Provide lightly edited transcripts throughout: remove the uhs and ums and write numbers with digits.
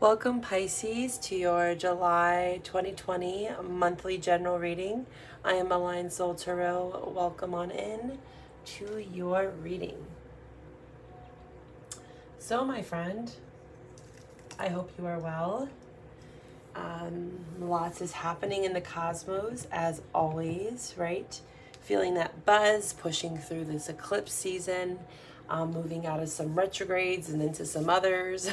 Welcome, Pisces, to your July 2020 monthly general reading. I am alignedsoultarot. Welcome on in to your reading. So, my friend, I hope you are well. Lots is happening in the cosmos, as always, right? Feeling that buzz, pushing through this eclipse season, moving out of some retrogrades and into some others.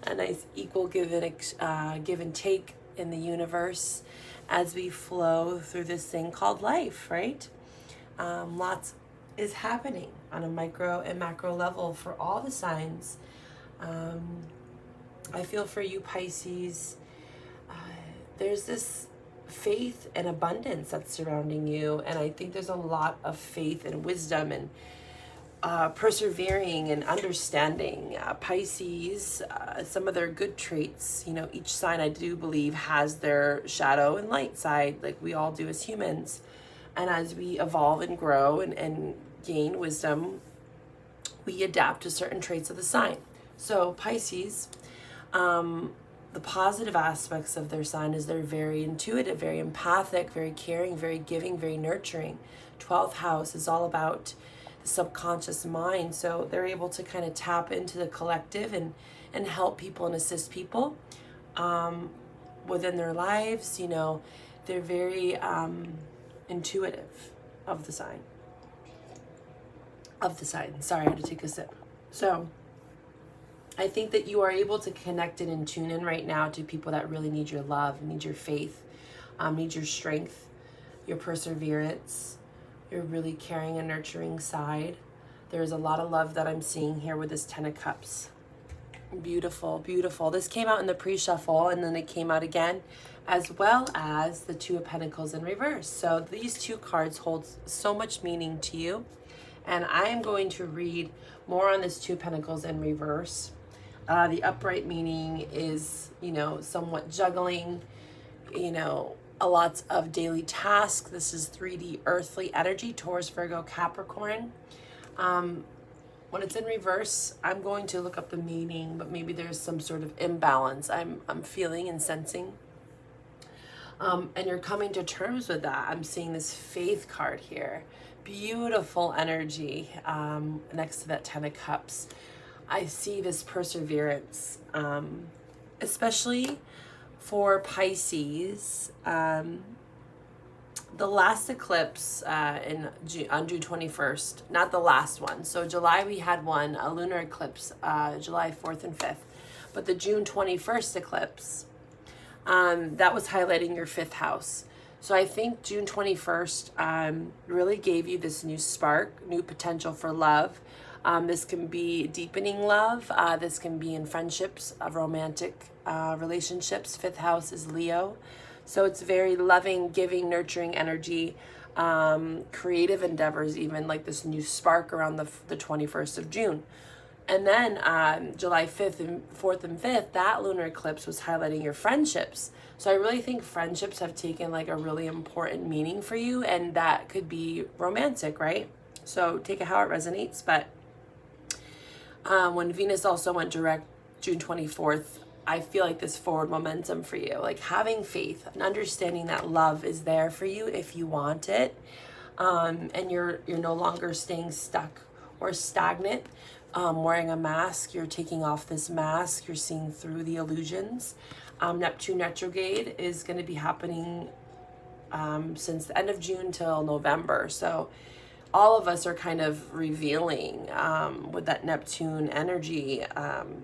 A nice equal give and take in the universe as we flow through this thing called life, right? Lots is happening on a micro and macro level for all the signs. I feel for you, Pisces, there's this faith and abundance that's surrounding you, and I think there's a lot of faith and wisdom and persevering and understanding. Pisces, some of their good traits, each sign I do believe has their shadow and light side, like we all do as humans. And as we evolve and grow and gain wisdom, we adapt to certain traits of the sign. So Pisces, the positive aspects of their sign is they're very intuitive, very empathic, very caring, very giving, very nurturing. 12th house is all about the subconscious mind, so they're able to kind of tap into the collective and help people and assist people within their lives. They're very intuitive of the sign. Sorry, I had to take a sip. So I think that you are able to connect in and tune in right now to people that really need your love, need your faith, need your strength, your perseverance, your really caring and nurturing side. There's a lot of love that I'm seeing here with this 10 of Cups. Beautiful, beautiful. This came out in the pre-shuffle, and then it came out again, as well as the 2 of Pentacles in reverse. So these two cards hold so much meaning to you. And I am going to read more on this 2 of Pentacles in reverse. The upright meaning is, somewhat juggling, a lot of daily tasks. This is 3D earthly energy, Taurus, Virgo, Capricorn. When it's in reverse, I'm going to look up the meaning, but maybe there's some sort of imbalance I'm feeling and sensing. And you're coming to terms with that. I'm seeing this faith card here. Beautiful energy next to that 10 of Cups. I see this perseverance, especially for Pisces. The last eclipse on June 21st, not the last one. So July we had one, a lunar eclipse, July 4th and 5th. But the June 21st eclipse, that was highlighting your 5th house. So I think June 21st really gave you this new spark, new potential for love. This can be deepening love. This can be in friendships, romantic relationships. 5th house is Leo. So it's very loving, giving, nurturing energy, creative endeavors, even like this new spark around the 21st of June. And then July 5th and 4th and 5th, that lunar eclipse was highlighting your friendships. So I really think friendships have taken like a really important meaning for you, and that could be romantic, right? So take it how it resonates. But when Venus also went direct June 24th, I feel like this forward momentum for you, like having faith and understanding that love is there for you if you want it, and you're no longer staying stuck or stagnant, wearing a mask. You're taking off this mask. You're seeing through the illusions. Neptune retrograde is going to be happening since the end of June till November. So all of us are kind of revealing with that Neptune energy,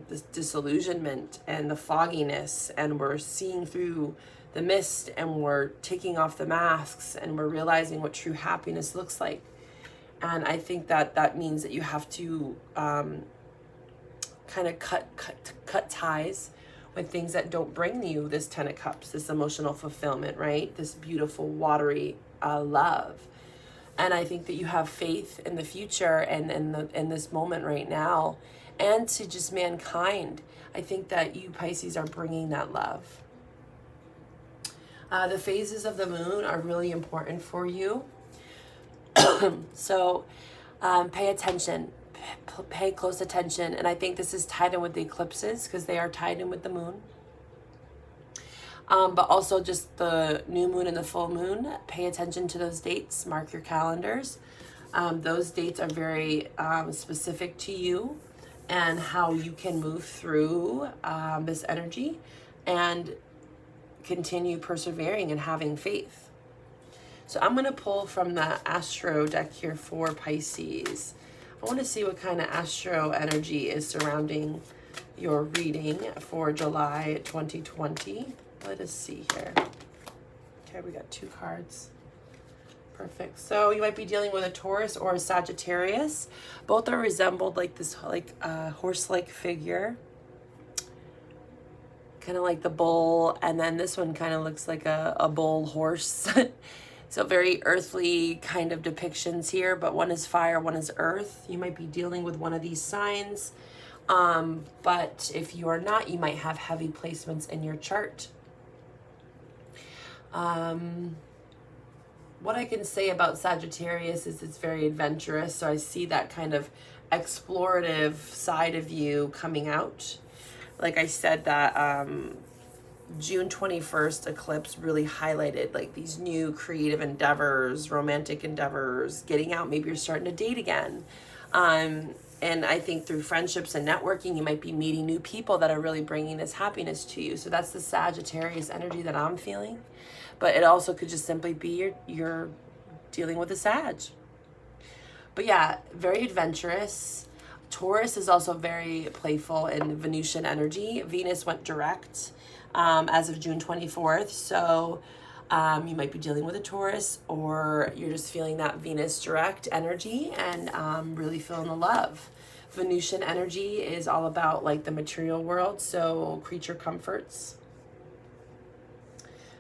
this disillusionment and the fogginess, and we're seeing through the mist, and we're taking off the masks, and we're realizing what true happiness looks like. And I think that means that you have to kind of cut ties with things that don't bring you this 10 of Cups, this emotional fulfillment, right? This beautiful, watery love. And I think that you have faith in the future and in this moment right now, and to just mankind. I think that you, Pisces, are bringing that love. The phases of the moon are really important for you. So pay attention. pay close attention. And I think this is tied in with the eclipses because they are tied in with the moon. But also just the new moon and the full moon. Pay attention to those dates. Mark your calendars. Those dates are very specific to you and how you can move through this energy and continue persevering and having faith. So I'm going to pull from the Astro deck here for Pisces. I want to see what kind of Astro energy is surrounding your reading for July 2020. Let us see here. Okay, we got 2 cards. Perfect. So you might be dealing with a Taurus or a Sagittarius. Both are resembled like this, like horse-like figure. Kind of like the bull. And then this one kind of looks like a bull horse. So very earthly kind of depictions here, but one is fire, one is earth. You might be dealing with one of these signs. But if you are not, you might have heavy placements in your chart. What I can say about Sagittarius is it's very adventurous. So I see that kind of explorative side of you coming out. Like I said, that June 21st eclipse really highlighted like these new creative endeavors, romantic endeavors, getting out. Maybe you're starting to date again. And I think through friendships and networking, you might be meeting new people that are really bringing this happiness to you. So that's the Sagittarius energy that I'm feeling. But it also could just simply be you're dealing with a Sag. But yeah, very adventurous. Taurus is also very playful and Venusian energy. Venus went direct as of June 24th. So you might be dealing with a Taurus, or you're just feeling that Venus direct energy and really feeling the love. Venusian energy is all about like the material world. So creature comforts.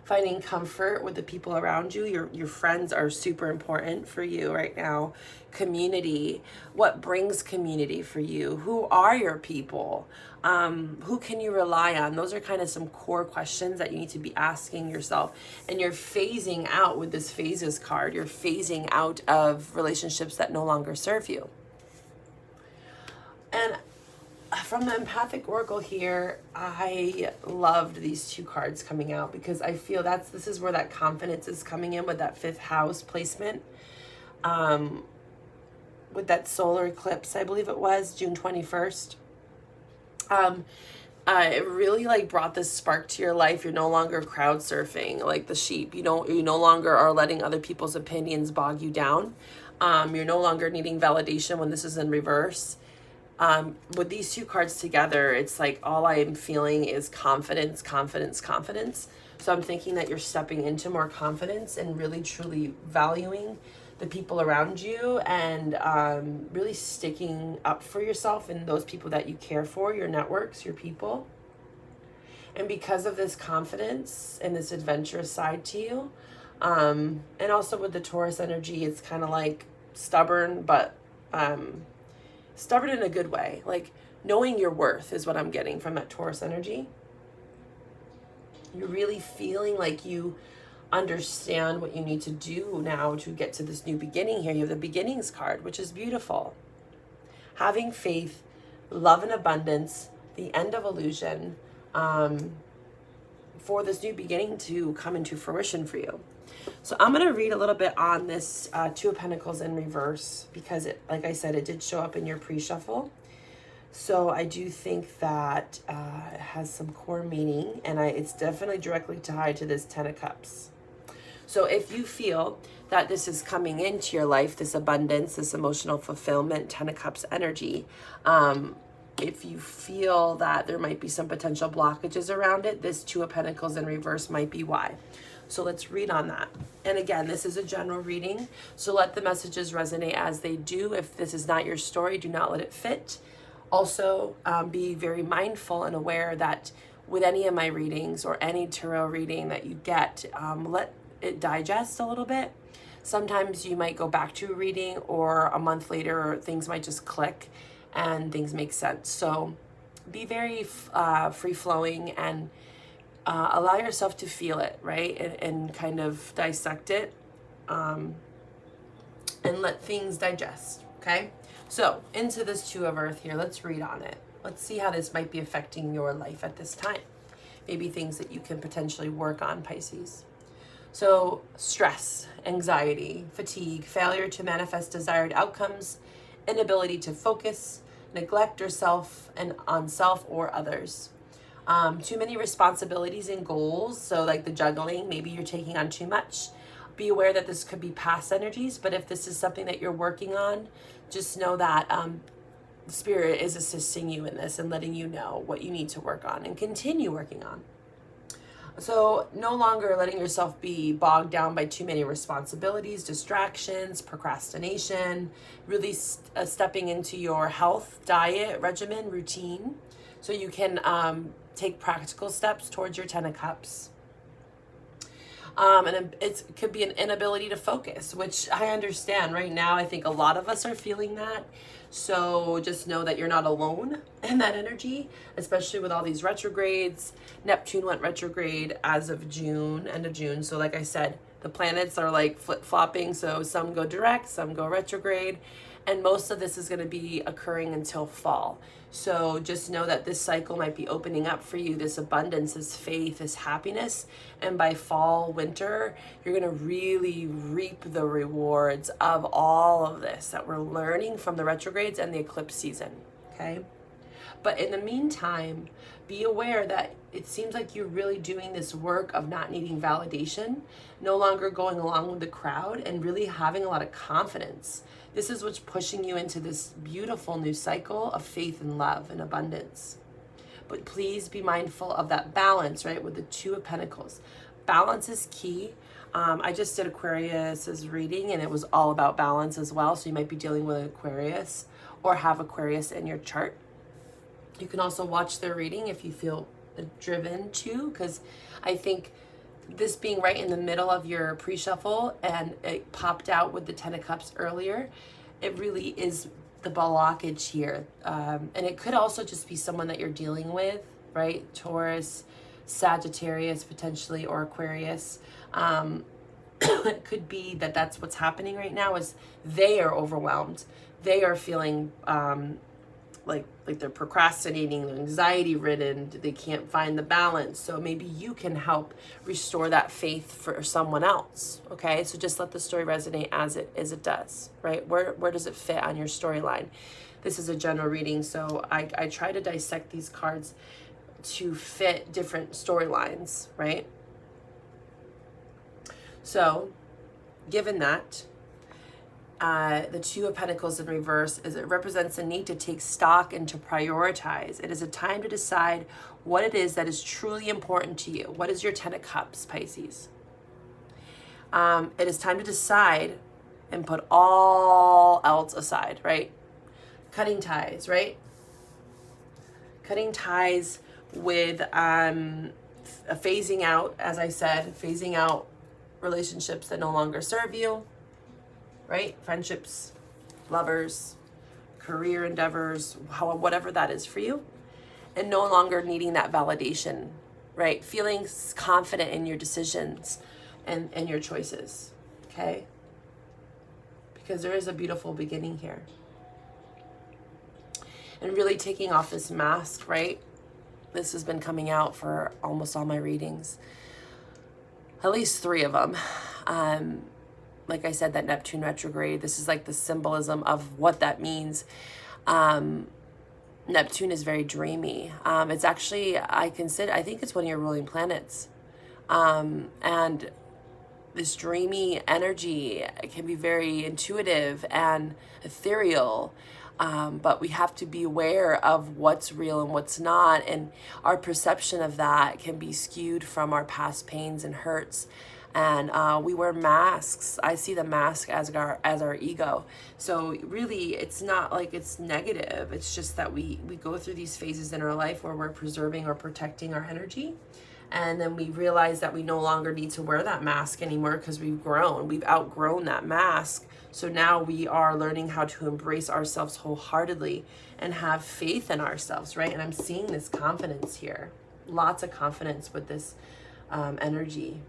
Finding comfort with the people around you. Your friends are super important for you right now. Community. What brings community for you? Who are your people? Who can you rely on? Those are kind of some core questions that you need to be asking yourself. And you're phasing out with this phases card. You're phasing out of relationships that no longer serve you. And from the Empathic Oracle here, I loved these 2 cards coming out because I feel this is where that confidence is coming in with that 5th house placement. With that solar eclipse, I believe it was June 21st. It really like brought this spark to your life. You're no longer crowd surfing like the sheep. You no longer are letting other people's opinions bog you down. You're no longer needing validation when this is in reverse. With these 2 cards together, it's like all I am feeling is confidence, confidence, confidence. So I'm thinking that you're stepping into more confidence and really truly valuing the people around you and really sticking up for yourself and those people that you care for, your networks, your people. And because of this confidence and this adventurous side to you, and also with the Taurus energy, it's kind of like stubborn, but stubborn in a good way. Like knowing your worth is what I'm getting from that Taurus energy. You're really feeling like you understand what you need to do now to get to this new beginning here. You have the beginnings card, which is beautiful. Having faith, love and abundance, the end of illusion, for this new beginning to come into fruition for you. So I'm going to read a little bit on this 2 of Pentacles in reverse because it, like I said, it did show up in your pre-shuffle. So I do think that it has some core meaning, and it's definitely directly tied to this 10 of Cups. So if you feel that this is coming into your life, this abundance, this emotional fulfillment, 10 of Cups energy, if you feel that there might be some potential blockages around it, this 2 of Pentacles in reverse might be why. So let's read on that. And again, this is a general reading, so let the messages resonate as they do. If this is not your story, do not let it fit. Also, be very mindful and aware that with any of my readings or any tarot reading that you get, let it digest a little bit. Sometimes you might go back to a reading, or a month later things might just click and things make sense. So be very free-flowing and allow yourself to feel it, right? And kind of dissect it and let things digest, okay? So into this Two of Earth here, let's read on it. Let's see how this might be affecting your life at this time. Maybe things that you can potentially work on, Pisces. So stress, anxiety, fatigue, failure to manifest desired outcomes, inability to focus, neglect yourself and on self or others. Too many responsibilities and goals. So like the juggling, maybe you're taking on too much. Be aware that this could be past energies, but if this is something that you're working on, just know that Spirit is assisting you in this and letting you know what you need to work on and continue working on. So no longer letting yourself be bogged down by too many responsibilities, distractions, procrastination, really stepping into your health, diet, regimen, routine, so you can take practical steps towards your 10 of Cups. And it could be an inability to focus, which I understand right now. I think a lot of us are feeling that. So just know that you're not alone in that energy, especially with all these retrogrades. Neptune went retrograde as of June, end of June. So like I said, the planets are like flip-flopping. So some go direct, some go retrograde. And most of this is going to be occurring until fall. So just know that this cycle might be opening up for you, this abundance, this faith, this happiness. And by fall, winter, you're going to really reap the rewards of all of this that we're learning from the retrogrades and the eclipse season, okay? But in the meantime, be aware that it seems like you're really doing this work of not needing validation, no longer going along with the crowd, and really having a lot of confidence. This is what's pushing you into this beautiful new cycle of faith and love and abundance. But please be mindful of that balance, right, with the Two of Pentacles. Balance is key. I just did Aquarius's reading, and it was all about balance as well. So you might be dealing with Aquarius or have Aquarius in your chart. You can also watch their reading if you feel driven to, because I think this being right in the middle of your pre-shuffle and it popped out with the 10 of Cups earlier, it really is the blockage here. And it could also just be someone that you're dealing with, right? Taurus, Sagittarius potentially, or Aquarius. It could be that that's what's happening right now, is they are overwhelmed. They are feeling like they're procrastinating, they're anxiety ridden, they can't find the balance. So maybe you can help restore that faith for someone else. Okay, so just let the story resonate as it does, right? Where does it fit on your storyline? This is a general reading, so I try to dissect these cards to fit different storylines, right? So given that, the Two of Pentacles in reverse it represents a need to take stock and to prioritize. It is a time to decide what it is that is truly important to you. What is your 10 of Cups, Pisces? It is time to decide and put all else aside, right? Cutting ties, right? Cutting ties with phasing out, as I said, phasing out relationships that no longer serve you. Right? Friendships, lovers, career endeavors, whatever that is for you. And no longer needing that validation, right? Feeling confident in your decisions and your choices, okay? Because there is a beautiful beginning here. And really taking off this mask, right? This has been coming out for almost all my readings. At least 3 of them. Like I said, that Neptune retrograde, this is like the symbolism of what that means. Neptune is very dreamy. It's actually, I think it's one of your ruling planets. And this dreamy energy can be very intuitive and ethereal. But we have to be aware of what's real and what's not. And our perception of that can be skewed from our past pains and hurts. And we wear masks. I see the mask as our ego. So really, it's not like it's negative. It's just that we go through these phases in our life where we're preserving or protecting our energy. And then we realize that we no longer need to wear that mask anymore because we've outgrown that mask. So now we are learning how to embrace ourselves wholeheartedly and have faith in ourselves, right? And I'm seeing this confidence here. Lots of confidence with this energy.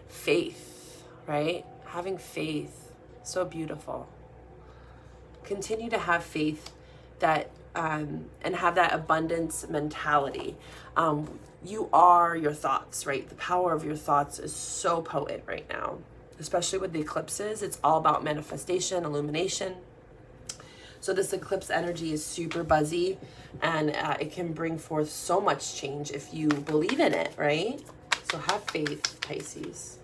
Faith, right? Having faith. So beautiful. continue to have faith that and have that abundance mentality. You are your thoughts, right? The power of your thoughts is so potent right now, especially with the eclipses. It's all about manifestation, illumination. So this eclipse energy is super buzzy, and it can bring forth so much change if you believe in it, right? So have faith, Pisces.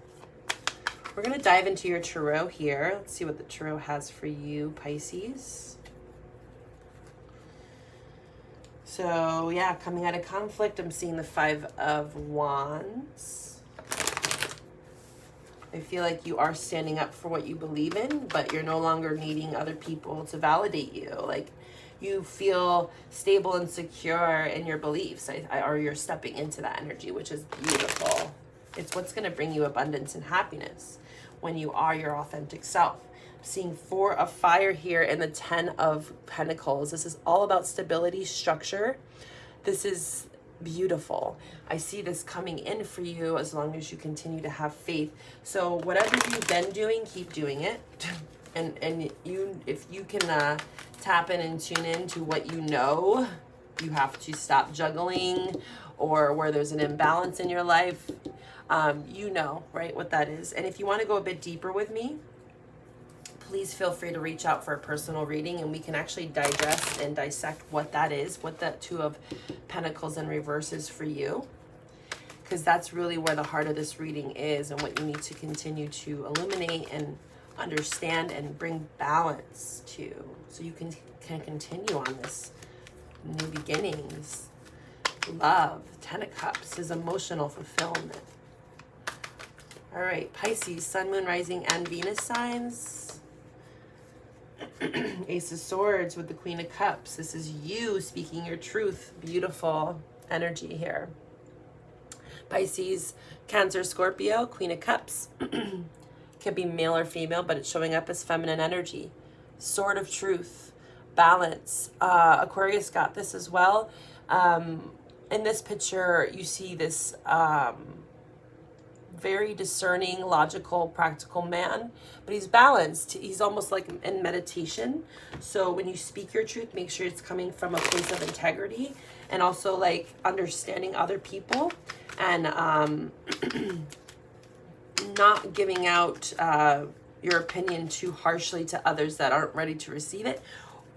We're going to dive into your tarot here. Let's see what the tarot has for you, Pisces. So yeah, coming out of conflict, I'm seeing the 5 of Wands. I feel like you are standing up for what you believe in, but you're no longer needing other people to validate you. Like, you feel stable and secure in your beliefs, or you're stepping into that energy, which is beautiful. It's what's going to bring you abundance and happiness when you are your authentic self. I'm seeing 4 of fire here and the 10 of Pentacles. This is all about stability, structure. This is beautiful. I see this coming in for you as long as you continue to have faith. So whatever you've been doing, keep doing it. And you, if you can tap in and tune in to what you know, you have to stop juggling, or where there's an imbalance in your life. You know, right, what that is. And if you want to go a bit deeper with me, please feel free to reach out for a personal reading, and we can actually digest and dissect what that is, what that 2 of Pentacles in reverse is for you, because that's really where the heart of this reading is, and what you need to continue to illuminate and understand and bring balance to, so you can continue on this new beginnings. Love, 10 of Cups is emotional fulfillment. All right, Pisces, Sun, Moon, Rising, and Venus signs. Ace of Swords with the Queen of Cups. This is you speaking your truth. Beautiful energy here. Pisces, Cancer, Scorpio, Queen of Cups. Can be male or female, but it's showing up as feminine energy. Sword of Truth, balance. Aquarius got this as well. In this picture, you see this very discerning, logical, practical man, but he's balanced. He's almost like in meditation. So when you speak your truth, make sure it's coming from a place of integrity, and also like understanding other people, and not giving out your opinion too harshly to others that aren't ready to receive it,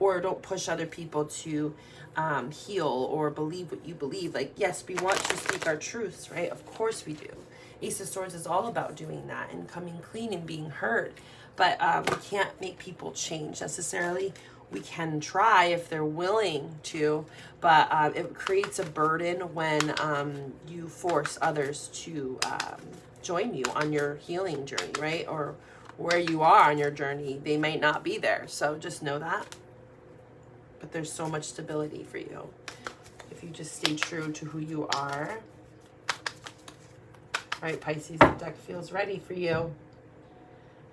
or don't push other people to heal or believe what you believe. Like, yes, we want to speak our truths, right? Of course we do. Ace of Swords is all about doing that and coming clean and being heard. But we can't make people change necessarily. We can try if they're willing to, but it creates a burden when you force others to join you on your healing journey, right? Or where you are on your journey, they might not be there. So just know that. But there's so much stability for you if you just stay true to who you are. All right, Pisces, the deck feels ready for you.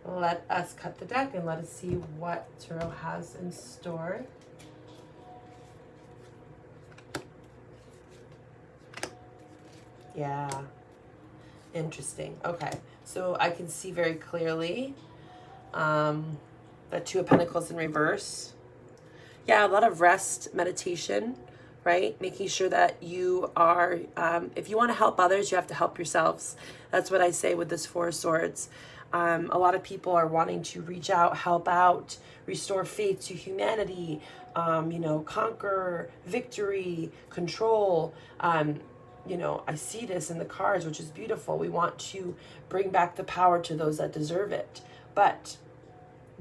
Let us cut the deck and let us see what tarot has in store. Yeah, interesting. Okay, so I can see very clearly that 2 of Pentacles in reverse. Yeah, a lot of rest, meditation, right? Making sure that you are, if you want to help others, you have to help yourselves. That's what I say with this 4 of Swords. A lot of people are wanting to reach out, help out, restore faith to humanity, you know, conquer, victory, control. You know, I see this in the cards, which is beautiful. We want to bring back the power to those that deserve it. But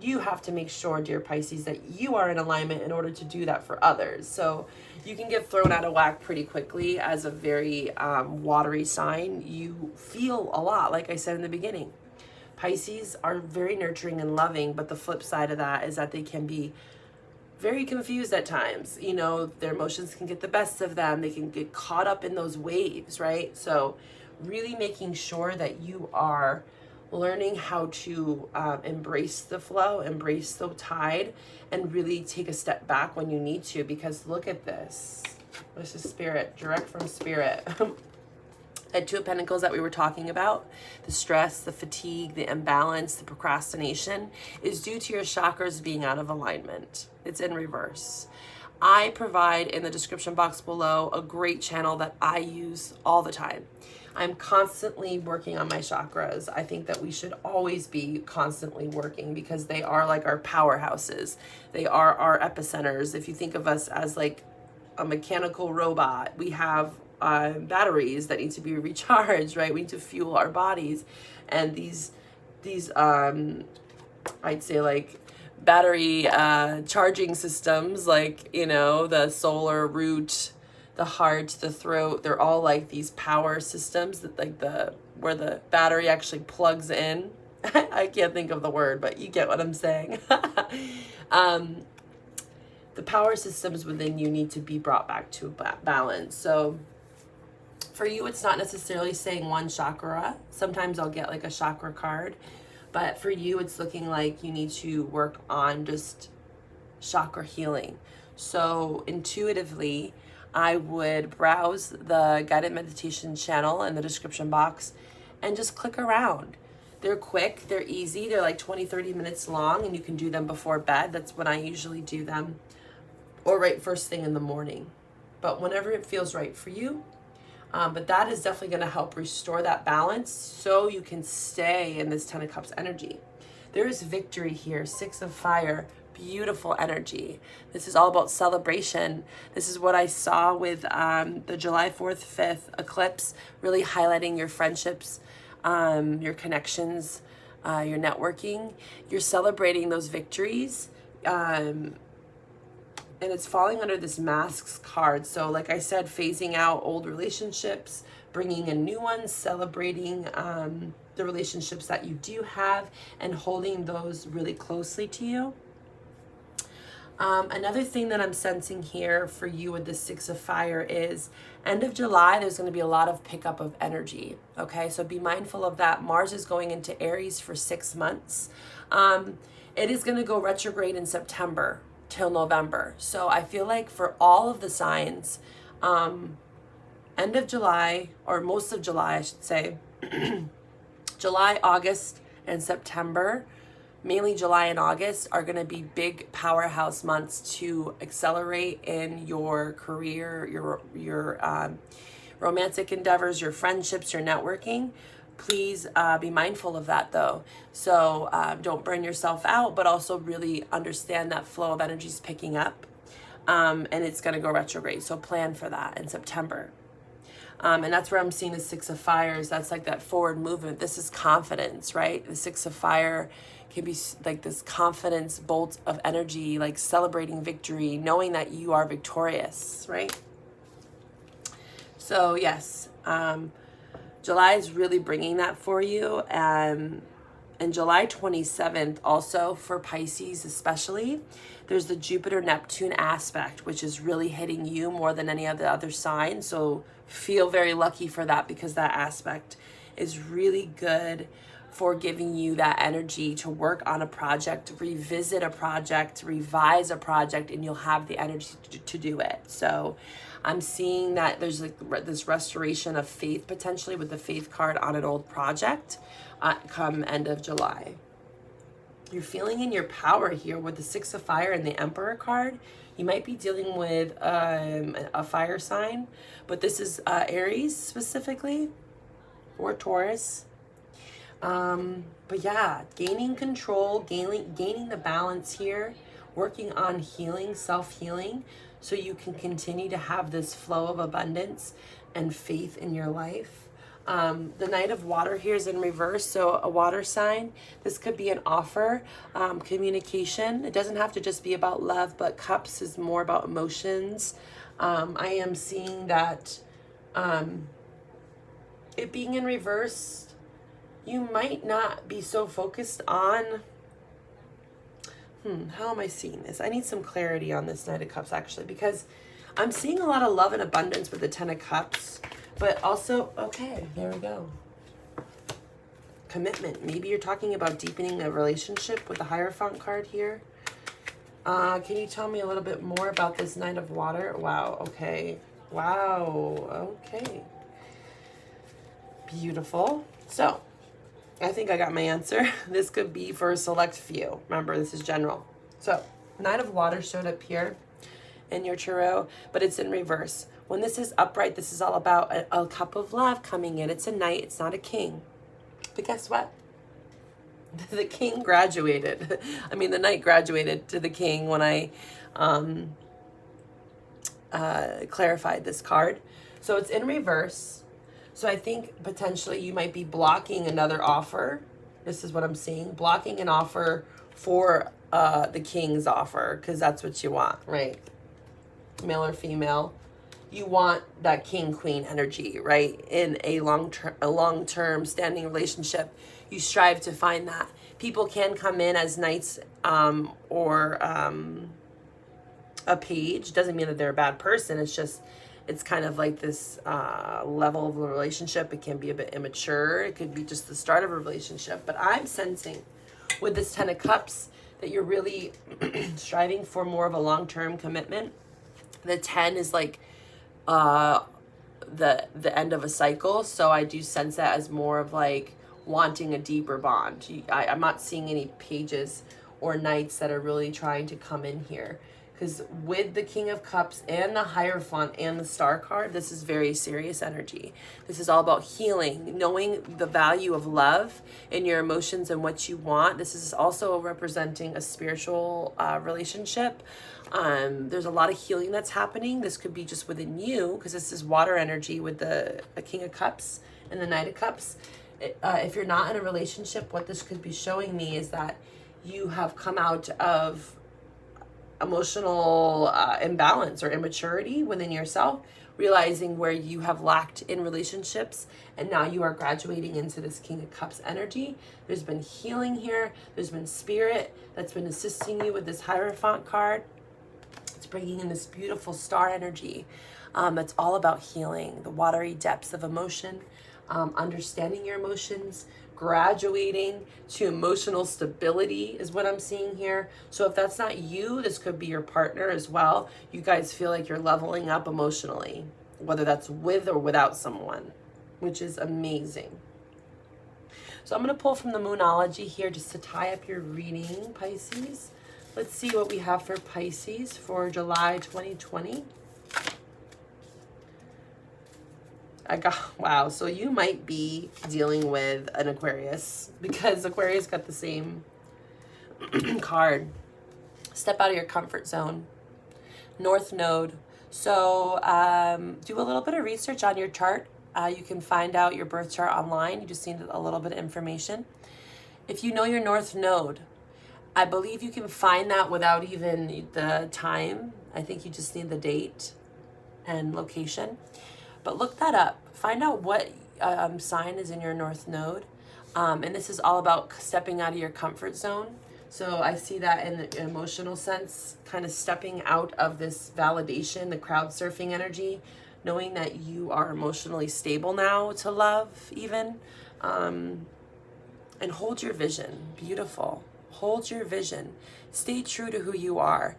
you have to make sure, dear Pisces, that you are in alignment in order to do that for others. So you can get thrown out of whack pretty quickly as a very watery sign. You feel a lot, like I said in the beginning. Pisces are very nurturing and loving, but the flip side of that is that they can be very confused at times. You know, their emotions can get the best of them. They can get caught up in those waves, right? So really making sure that you are learning how to embrace the flow, embrace the tide, and really take a step back when you need to, because look at this. This is Spirit, direct from Spirit. That Two of Pentacles that we were talking about, the stress, the fatigue, the imbalance, the procrastination, is due to your chakras being out of alignment. It's in reverse. I provide in the description box below a great channel that I use all the time. I'm constantly working on my chakras. I think that we should always be constantly working because they are like our powerhouses. They are our epicenters. If you think of us as like a mechanical robot, we have batteries that need to be recharged, right? We need to fuel our bodies. And these I'd say like battery charging systems, like, you know, the solar root, the heart, the throat, they're all like these power systems that like where the battery actually plugs in. I can't think of the word, but you get what I'm saying. The power systems within you need to be brought back to balance. So for you, it's not necessarily saying one chakra. Sometimes I'll get like a chakra card, but for you, it's looking like you need to work on just chakra healing. So intuitively, I would browse the guided meditation channel in the description box and just click around. They're quick, they're easy, they're like 20-30 minutes long, and you can do them before bed. That's when I usually do them, or right first thing in the morning, but whenever it feels right for you. But that is definitely going to help restore that balance so you can stay in this Ten of Cups energy. There is victory here, Six of Fire, beautiful energy. This is all about celebration. This is what I saw with the July 4th, 5th eclipse, really highlighting your friendships, your connections, your networking. You're celebrating those victories. And it's falling under this masks card. So like I said, phasing out old relationships, bringing in new ones, celebrating the relationships that you do have and holding those really closely to you. Another thing that I'm sensing here for you with the Six of Fire is end of July, there's going to be a lot of pickup of energy. Okay, so be mindful of that. Mars is going into Aries for 6 months. It is going to go retrograde in September till November. So I feel like for all of the signs, end of July, or most of July, I should say, July, August, and September, mainly July and August, are going to be big powerhouse months to accelerate in your career, your romantic endeavors, your friendships, your networking. Please be mindful of that though. So don't burn yourself out, but also really understand that flow of energy is picking up, and it's going to go retrograde. So plan for that in September. And that's where I'm seeing the Six of Fires. That's like that forward movement. This is confidence, right? The Six of Fire can be like this confidence bolt of energy, like celebrating victory, knowing that you are victorious, right? So yes, July is really bringing that for you. And July 27th, also for Pisces especially, there's the Jupiter-Neptune aspect, which is really hitting you more than any of the other signs. So feel very lucky for that, because that aspect is really good for giving you that energy to work on a project, revisit a project, revise a project, and you'll have the energy to do it. So I'm seeing that there's like this restoration of faith potentially with the Faith card on an old project come end of July. You're feeling in your power here with the Six of Fire and the Emperor card. You might be dealing with a fire sign, but this is Aries specifically, or Taurus. But yeah, gaining control, gaining the balance here, working on healing, self-healing, so you can continue to have this flow of abundance and faith in your life. The Knight of Water here is in reverse, so a water sign. This could be an offer, communication. It doesn't have to just be about love, but Cups is more about emotions. I am seeing that it being in reverse, you might not be so focused on, how am I seeing this? I need some clarity on this Knight of Cups, actually, because I'm seeing a lot of love and abundance with the Ten of Cups, but also, okay, there we go. Commitment. Maybe you're talking about deepening a relationship with the Hierophant card here. Can you tell me a little bit more about this Knight of Water? Wow, okay. Wow, okay. Beautiful. So, I think I got my answer. This could be for a select few. Remember, this is general. So, Nine of Water showed up here in your tarot, but it's in reverse. When this is upright, this is all about a cup of love coming in. It's a knight, it's not a king. But guess what? The king graduated. I mean, the knight graduated to the king when I clarified this card. So it's in reverse. So I think potentially you might be blocking another offer. This is what I'm seeing. Blocking an offer for the king's offer, because that's what you want, right? Male or female. You want that king-queen energy, right? In a long-term standing relationship, you strive to find that. People can come in as knights or a page. Doesn't mean that they're a bad person. It's just, it's kind of like this level of the relationship. It can be a bit immature. It could be just the start of a relationship. But I'm sensing with this Ten of Cups that you're really striving for more of a long-term commitment. The 10 is like the end of a cycle. So I do sense that as more of like wanting a deeper bond. I'm not seeing any pages or knights that are really trying to come in here. Because with the King of Cups and the Hierophant and the Star card, this is very serious energy. This is all about healing, knowing the value of love in your emotions and what you want. This is also representing a spiritual relationship. There's a lot of healing that's happening. This could be just within you, because this is water energy with the King of Cups and the Knight of Cups. If you're not in a relationship, what this could be showing me is that you have come out of emotional imbalance or immaturity within yourself, realizing where you have lacked in relationships, and now you are graduating into this King of Cups energy. There's been healing here. There's been spirit that's been assisting you with this Hierophant card. It's bringing in this beautiful star energy that's all about healing, the watery depths of emotion, understanding your emotions, graduating to emotional stability is what I'm seeing here. So if that's not you, this could be your partner as well. You guys feel like you're leveling up emotionally, whether that's with or without someone, which is amazing. So I'm going to pull from the Moonology here just to tie up your reading, Pisces. Let's see what we have for Pisces for July 2020. Wow, so you might be dealing with an Aquarius, because Aquarius got the same card. Step out of your comfort zone. North Node. So do a little bit of research on your chart. You can find out your birth chart online. You just need a little bit of information. If you know your North Node, I believe you can find that without even the time. I think you just need the date and location. But look that up. Find out what sign is in your North Node. And this is all about stepping out of your comfort zone. So I see that in the emotional sense, kind of stepping out of this validation, the crowd surfing energy, knowing that you are emotionally stable now to love even. And hold your vision. Beautiful. Hold your vision. Stay true to who you are.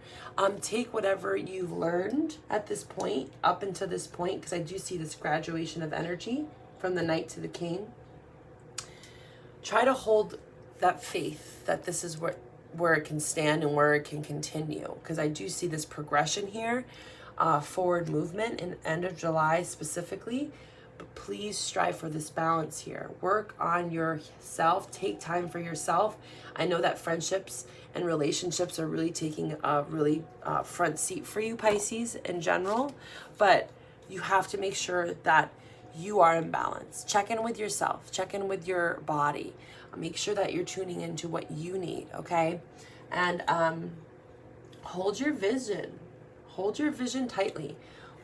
Take whatever you've learned at this point, up until this point, because I do see this graduation of energy from the Knight to the King. Try to hold that faith that this is where it can stand and where it can continue, because I do see this progression here, forward movement in end of July specifically. But please strive for this balance here. Work on yourself. Take time for yourself. I know that friendships and relationships are really taking a really front seat for you, Pisces, in general. But you have to make sure that you are in balance. Check in with yourself. Check in with your body. Make sure that you're tuning into what you need, okay? And hold your vision. Hold your vision tightly.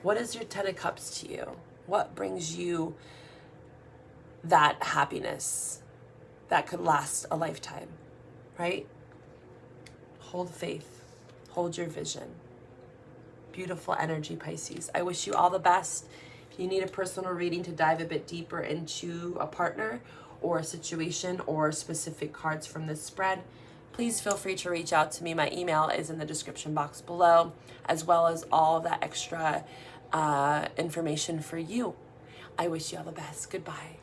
What is your Ten of Cups to you? What brings you that happiness that could last a lifetime, right? Hold faith. Hold your vision. Beautiful energy, Pisces. I wish you all the best. If you need a personal reading to dive a bit deeper into a partner or a situation or specific cards from this spread, please feel free to reach out to me. My email is in the description box below, as well as all of that extra information for you. I wish you all the best. Goodbye.